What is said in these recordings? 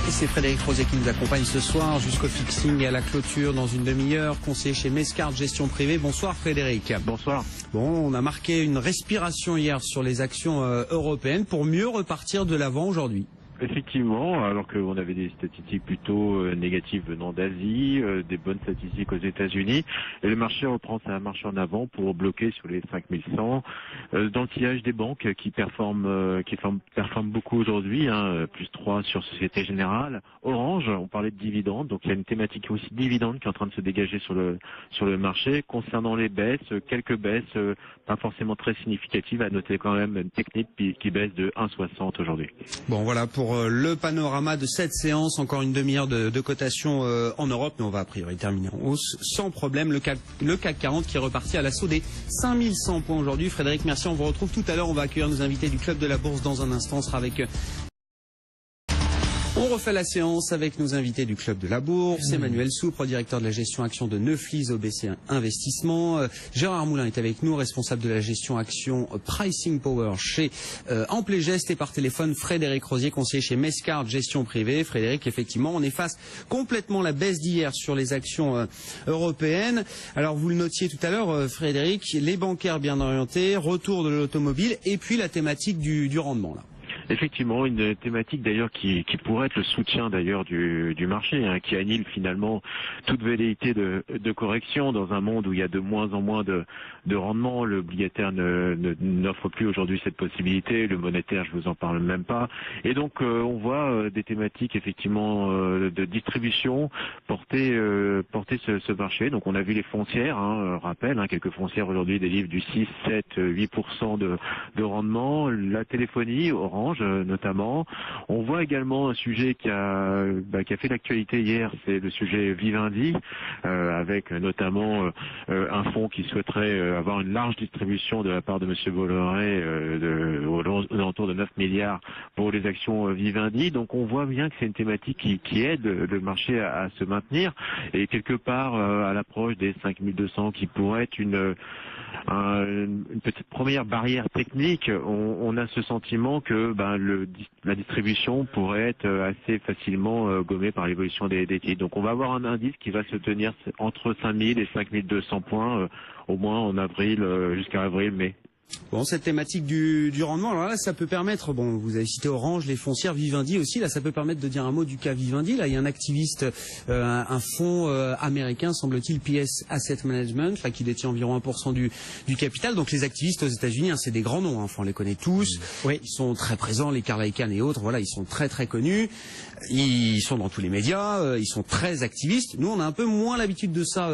Et c'est Frédéric Rosier qui nous accompagne ce soir jusqu'au fixing et à la clôture dans une demi-heure, conseiller chez Mescart Gestion Privée. Bonsoir Frédéric. Bonsoir. Bon, on a marqué une respiration hier sur les actions européennes pour mieux repartir de l'avant aujourd'hui. Effectivement, alors qu'on avait des statistiques plutôt négatives venant d'Asie, des bonnes statistiques aux États-Unis, et le marché reprend sa marche en avant pour bloquer sur les 5100 dans le sillage des banques qui performent beaucoup aujourd'hui, plus 3 sur Société Générale. Orange, on parlait de dividendes, donc il y a une thématique aussi dividende qui est en train de se dégager sur le marché. Concernant les baisses, quelques baisses pas forcément très significatives, à noter quand même une technique qui baisse de 1,60 aujourd'hui. Bon voilà pour le panorama de cette séance, encore une demi-heure de cotation en Europe, mais on va a priori terminer en hausse sans problème. Le CAC 40 qui est reparti à l'assaut des 5100 points aujourd'hui. Frédéric, merci, on vous retrouve tout à l'heure. On va accueillir nos invités du Club de la Bourse dans un instant. On sera avec... On refait la séance avec nos invités du Club de la Bourse. Emmanuel Soupre, directeur de la gestion action de Neuflis OBC Investissement. Gérard Moulin est avec nous, responsable de la gestion action Pricing Power chez Amplegest. Et par téléphone, Frédéric Rosier, conseiller chez Mescart Gestion Privée. Frédéric, effectivement, on efface complètement la baisse d'hier sur les actions européennes. Alors, vous le notiez tout à l'heure, Frédéric, les bancaires bien orientés, retour de l'automobile et puis la thématique du rendement, là. Effectivement, une thématique d'ailleurs qui pourrait être le soutien d'ailleurs du marché, qui annule finalement toute velléité de correction dans un monde où il y a de moins en moins de rendement. L'obligataire n'offre plus aujourd'hui cette possibilité, le monétaire, je vous en parle même pas. Et donc on voit des thématiques effectivement de distribution porter ce marché. Donc on a vu les foncières, rappel, quelques foncières aujourd'hui délivrent du 6, 7, 8% de rendement. La téléphonie, Orange notamment. On voit également un sujet qui a fait l'actualité hier, c'est le sujet Vivendi, avec notamment un fonds qui souhaiterait avoir une large distribution de la part de M. Bolloré aux alentours de 9 milliards pour les actions Vivendi. Donc on voit bien que c'est une thématique qui aide le marché à se maintenir et quelque part à l'approche des 5200 qui pourrait être une petite première barrière technique. On a ce sentiment que la distribution pourrait être assez facilement gommée par l'évolution des titres. Donc on va avoir un indice qui va se tenir entre 5000 et 5200 points au moins en avril jusqu'à avril-mai. Bon, cette thématique du rendement, alors là, ça peut permettre, bon, vous avez cité Orange, les foncières, Vivendi aussi, là, ça peut permettre de dire un mot du cas Vivendi. Là, il y a un activiste, un fonds américain, semble-t-il, PS Asset Management, là, qui détient environ 1% du capital. Donc, les activistes aux États-Unis, c'est des grands noms, on les connaît tous. Oui. Ils sont très présents, les Carl Icahn et autres, voilà, ils sont très, très connus. Ils sont dans tous les médias, ils sont très activistes. Nous, on a un peu moins l'habitude de ça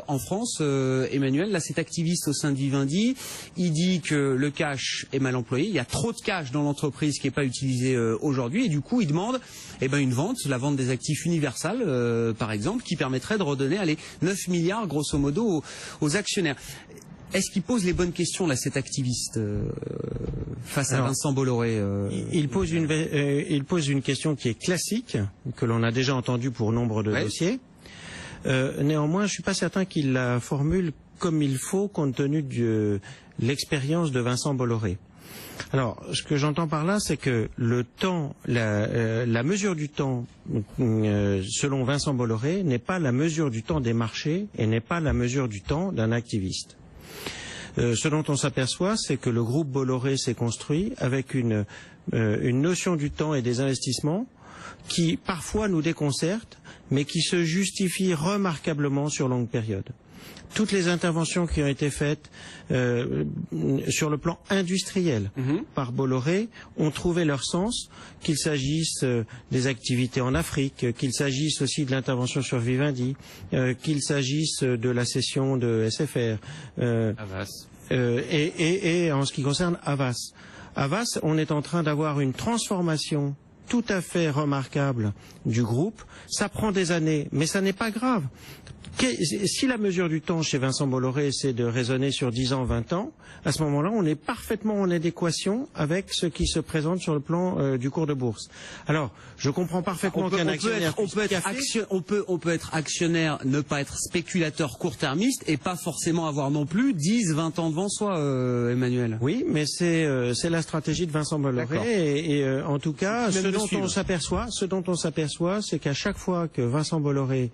en France. Emmanuel, là, cet activiste au sein de Vivendi, il dit que le cash est mal employé. Il y a trop de cash dans l'entreprise qui n'est pas utilisé aujourd'hui. Et du coup, il demande une vente, la vente des actifs Universal, par exemple, qui permettrait de redonner 9 milliards, grosso modo, aux actionnaires. Est-ce qu'il pose les bonnes questions, là, cet activiste, face à Vincent Bolloré il pose une question qui est classique, que l'on a déjà entendue pour nombre de dossiers. Néanmoins, je suis pas certain qu'il la formule comme il faut, compte tenu de l'expérience de Vincent Bolloré. Alors, ce que j'entends par là, c'est que le temps, la mesure du temps, selon Vincent Bolloré, n'est pas la mesure du temps des marchés et n'est pas la mesure du temps d'un activiste. Ce dont on s'aperçoit, c'est que le groupe Bolloré s'est construit avec une notion du temps et des investissements qui parfois nous déconcerte, mais qui se justifie remarquablement sur longue période. Toutes les interventions qui ont été faites sur le plan industriel par Bolloré ont trouvé leur sens, qu'il s'agisse des activités en Afrique, qu'il s'agisse aussi de l'intervention sur Vivendi, qu'il s'agisse de la cession de SFR, Havas. Et en ce qui concerne Havas. Havas, on est en train d'avoir une transformation tout à fait remarquable du groupe. Ça prend des années, mais ça n'est pas grave. Si la mesure du temps chez Vincent Bolloré, c'est de raisonner sur 10 ans, 20 ans, à ce moment-là, on est parfaitement en adéquation avec ce qui se présente sur le plan du cours de bourse. Alors, je comprends parfaitement qu'un actionnaire... On peut être actionnaire, ne pas être spéculateur court-termiste et pas forcément avoir non plus 10, 20 ans devant soi, Emmanuel. Oui, mais c'est la stratégie de Vincent Bolloré et en tout cas... Même dont on s'aperçoit, c'est qu'à chaque fois que Vincent Bolloré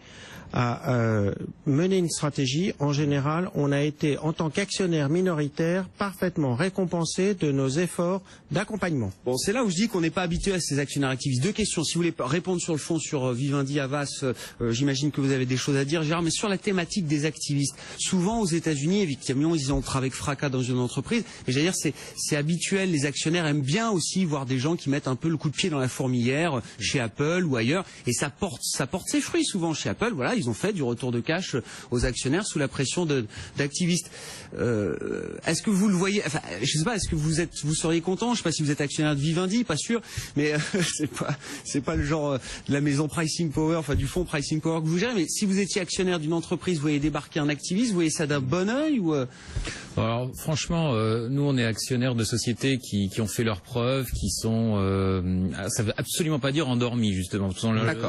a mené une stratégie, en général, on a été, en tant qu'actionnaire minoritaire, parfaitement récompensé de nos efforts d'accompagnement. Bon, c'est là où je dis qu'on n'est pas habitué à ces actionnaires activistes. Deux questions. Si vous voulez répondre sur le fond sur Vivendi, Havas, j'imagine que vous avez des choses à dire, Gérard, mais sur la thématique des activistes. Souvent, aux États-Unis, évidemment, ils entrent avec fracas dans une entreprise. Mais j'allais dire, c'est habituel. Les actionnaires aiment bien aussi voir des gens qui mettent un peu le coup de pied dans la fourmilière chez Apple ou ailleurs. Et ça porte ses fruits souvent chez Apple. Voilà, ils ont fait du retour de cash aux actionnaires sous la pression d'activistes. Est-ce que vous le voyez, enfin, je sais pas, est-ce que vous seriez content, je sais pas si vous êtes actionnaire de Vivendi, pas sûr, mais c'est pas le genre de la maison Pricing Power, enfin du fonds Pricing Power que vous gérez, mais si vous étiez actionnaire d'une entreprise, vous voyez débarquer un activiste, vous voyez ça d'un bon œil ou Alors franchement, nous on est actionnaires de sociétés qui ont fait leurs preuves, qui sont, ça veut absolument pas dire endormis justement.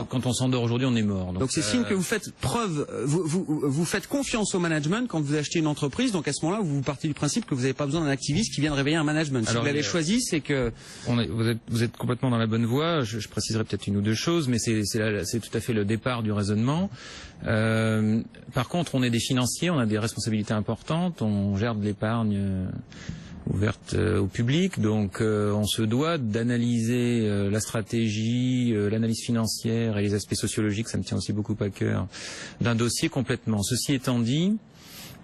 Quand on s'endort aujourd'hui, on est mort. Donc c'est signe que vous faites preuve, vous faites confiance au management quand vous achetez une entreprise. Donc à ce moment-là, vous partez du principe que vous n'avez pas besoin d'un activiste qui vienne réveiller un management. Si vous l'avez choisi, c'est que vous êtes complètement dans la bonne voie. Je préciserai peut-être une ou deux choses, mais c'est tout à fait le départ du raisonnement. Par contre, on est des financiers, on a des responsabilités importantes, on gère de l'épargne ouverte au public, donc on se doit d'analyser la stratégie, l'analyse financière et les aspects sociologiques, ça me tient aussi beaucoup à cœur, d'un dossier complètement. Ceci étant dit,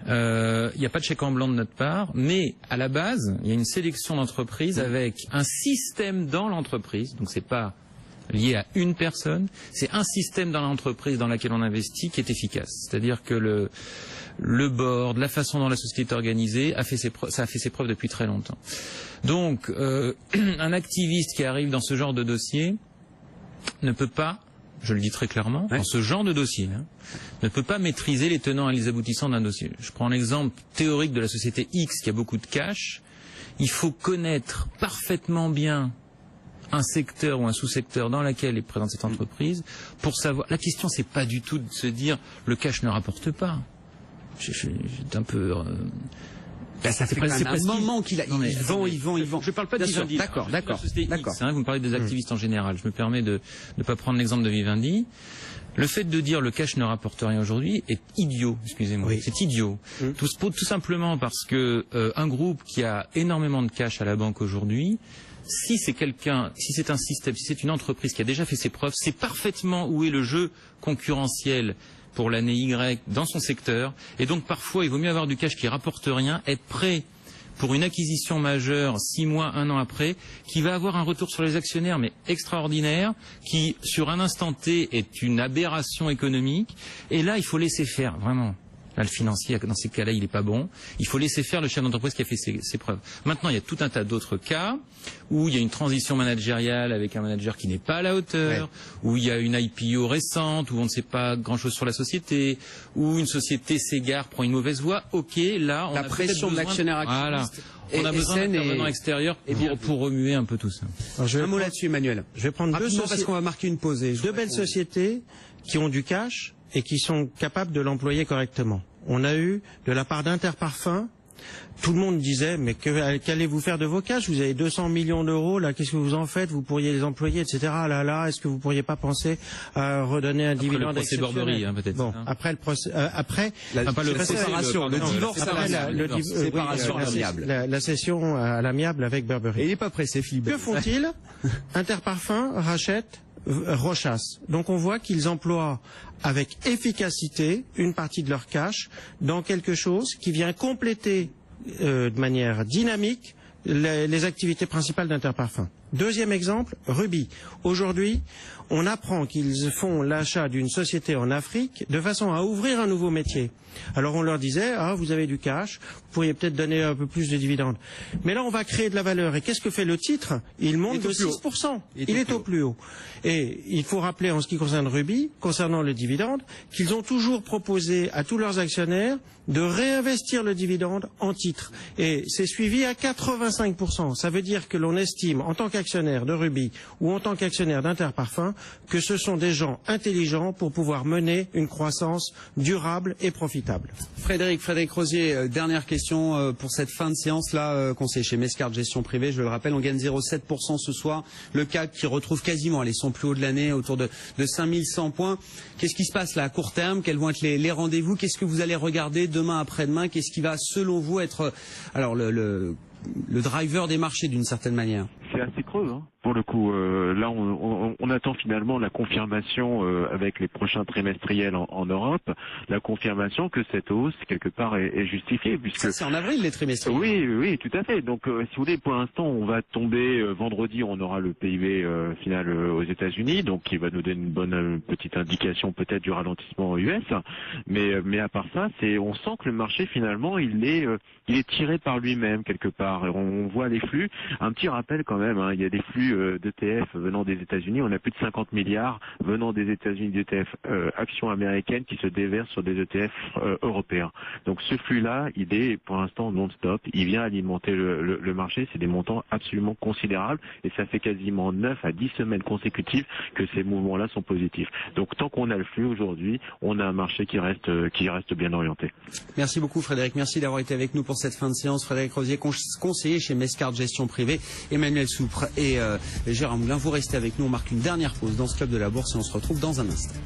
il n'y a pas de chèque en blanc de notre part, mais à la base, il y a une sélection d'entreprises avec un système dans l'entreprise, donc c'est pas lié à une personne, c'est un système dans l'entreprise dans laquelle on investit qui est efficace. C'est-à-dire que le board, la façon dont la société est organisée, ça a fait ses preuves depuis très longtemps. Donc, un activiste qui arrive dans ce genre de dossier ne peut pas, je le dis très clairement, dans ce genre de dossier, ne peut pas maîtriser les tenants et les aboutissants d'un dossier. Je prends l'exemple théorique de la société X qui a beaucoup de cash. Il faut connaître parfaitement bien un secteur ou un sous-secteur dans lequel est présente cette entreprise pour savoir. La question, c'est pas du tout de se dire le cash ne rapporte pas. J'ai un peu. Ça fait un moment qu'il vend. Je parle pas de Vivendi. D'accord. Vous me parlez des activistes en général. Je me permets de ne pas prendre l'exemple de Vivendi. Le fait de dire le cash ne rapporte rien aujourd'hui est idiot, excusez-moi. Oui. C'est idiot. Tout simplement parce que un groupe qui a énormément de cash à la banque aujourd'hui, si c'est un système, si c'est une entreprise qui a déjà fait ses preuves, c'est parfaitement où est le jeu concurrentiel pour l'année Y dans son secteur. Et donc parfois, il vaut mieux avoir du cash qui rapporte rien, être prêt pour une acquisition majeure 6 mois, 1 an après, qui va avoir un retour sur les actionnaires mais extraordinaire, qui sur un instant T est une aberration économique. Et là, il faut laisser faire, vraiment. Là, le financier, dans ces cas-là, il n'est pas bon. Il faut laisser faire le chef d'entreprise qui a fait ses preuves. Maintenant, il y a tout un tas d'autres cas où il y a une transition managériale avec un manager qui n'est pas à la hauteur, où il y a une IPO récente, où on ne sait pas grand-chose sur la société, où une société s'égare, prend une mauvaise voie. Ok, là, on a pression de l'actionnaire activiste. On a besoin d'intervenants extérieurs pour remuer un peu tout ça. Un mot là-dessus, Emmanuel. Je vais prendre parce qu'on va marquer une pause. Deux belles sociétés qui ont du cash et qui sont capables de l'employer correctement. On a eu, de la part d'Interparfums, tout le monde disait, mais qu'allez-vous faire de vos cash? Vous avez 200 millions d'euros, là, qu'est-ce que vous en faites? Vous pourriez les employer, etc. Là, est-ce que vous pourriez pas penser à redonner un dividende exceptionnel? Le procès Burberry, peut-être. Bon, après le procès, la séparation, le divorce à l'amiable. La cession à l'amiable avec Burberry. Et il n'est pas pressé, Philippe. Que font-ils? Interparfums rachète Rochas. Donc on voit qu'ils emploient avec efficacité une partie de leur cash dans quelque chose qui vient compléter de manière dynamique les activités principales d'Interparfums. Deuxième exemple, Ruby. Aujourd'hui, on apprend qu'ils font l'achat d'une société en Afrique de façon à ouvrir un nouveau métier. Alors on leur disait, vous avez du cash, vous pourriez peut-être donner un peu plus de dividendes. Mais là, on va créer de la valeur. Et qu'est-ce que fait le titre? Il monte de 6%. Il est au plus haut. Et il faut rappeler, en ce qui concerne Ruby, concernant le dividende, qu'ils ont toujours proposé à tous leurs actionnaires de réinvestir le dividende en titres. Et c'est suivi à 85%. Ça veut dire que l'on estime, en tant qu'actionnaire, qu'actionnaire de Ruby ou en tant qu'actionnaire d'Interparfums que ce sont des gens intelligents pour pouvoir mener une croissance durable et profitable. Frédéric Rosier, dernière question pour cette fin de séance là, conseiller chez Mescart Gestion Privée, je le rappelle, on gagne 0,7% ce soir, le CAC qui retrouve quasiment son plus haut de l'année, autour de 5100 points. Qu'est-ce qui se passe là à court terme? Quels vont être les rendez-vous? Qu'est-ce que vous allez regarder demain, après-demain? Qu'est-ce qui va selon vous être alors le driver des marchés d'une certaine manière? C'est assez creux, hein. Pour le coup, là, on attend finalement la confirmation avec les prochains trimestriels en Europe, la confirmation que cette hausse quelque part est justifiée, puisque ça c'est en avril les trimestriels. Oui, tout à fait. Donc, si vous voulez, pour l'instant, on va tomber vendredi, on aura le PIB final aux États-Unis, donc qui va nous donner une bonne petite indication peut-être du ralentissement US. Mais à part ça, on sent que le marché finalement, il est tiré par lui-même quelque part. On voit les flux. Un petit rappel quand même, hein, il y a des flux d'ETF venant des États-Unis. On a plus de 50 milliards venant des États-Unis d'ETF actions américaines qui se déversent sur des ETF européens. Donc ce flux-là, il est pour l'instant non-stop. Il vient alimenter le marché. C'est des montants absolument considérables et ça fait quasiment 9 à 10 semaines consécutives que ces mouvements-là sont positifs. Donc tant qu'on a le flux aujourd'hui, on a un marché qui reste bien orienté. Merci beaucoup Frédéric. Merci d'avoir été avec nous pour cette fin de séance. Frédéric Rosier, conseiller chez Mescart Gestion Privée. Emmanuel Soupre et Gérard Moulin, vous restez avec nous. On marque une dernière pause dans ce club de la bourse et on se retrouve dans un instant.